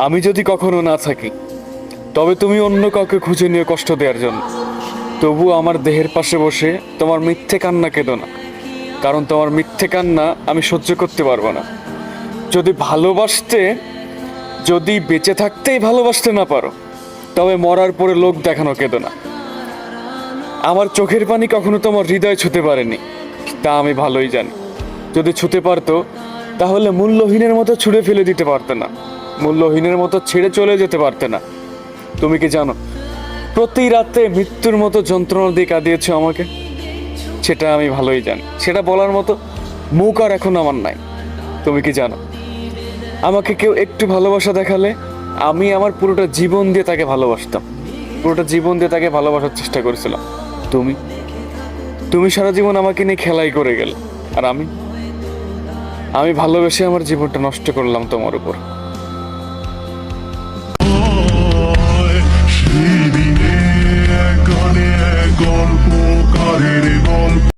আমি যদি কখনো না থাকি, তবে তুমি অন্য কাউকে খুঁজে নিয়ে কষ্ট দেওয়ার জন্য, তবু আমার দেহের পাশে বসে তোমার মিথ্যে কান্না কেঁদো না, কারণ তোমার মিথ্যে কান্না আমি সহ্য করতে পারবো না। যদি ভালোবাসতে, যদি বেঁচে থাকতেই ভালোবাসতে না পারো, তবে মরার পরে লোক দেখানো কেঁদো না। আমার চোখের পানি কখনো তোমার হৃদয় ছুঁতে পারেনি, তা আমি ভালোই জানি। যদি ছুঁতে পারতো, তাহলে মূল্যহীনের মতো ছুঁড়ে ফেলে দিতে পারতে না, মূল্যহীনের মতো ছেড়ে চলে যেতে পারতে না। তুমি কি জানো, প্রতি রাতে মৃত্যুর মতো যন্ত্রণা দিয়ে কাঁদিয়েছো আমাকে? সেটা আমি ভালোই জানি, সেটা বলার মতো মুখ আর এখন আমার নাই। তুমি কি জানো, আমাকে কেউ একটু ভালোবাসা দেখালে আমি আমার পুরোটা জীবন দিয়ে তাকে ভালোবাসতাম, পুরোটা জীবন দিয়ে তাকে ভালোবাসার চেষ্টা করেছিলাম। তুমি তুমি সারা জীবন আমাকে নিয়ে খেলাই করে গেলে, আর আমি ভালোবেসে আমার জীবনটা নষ্ট করলাম তোমার উপর।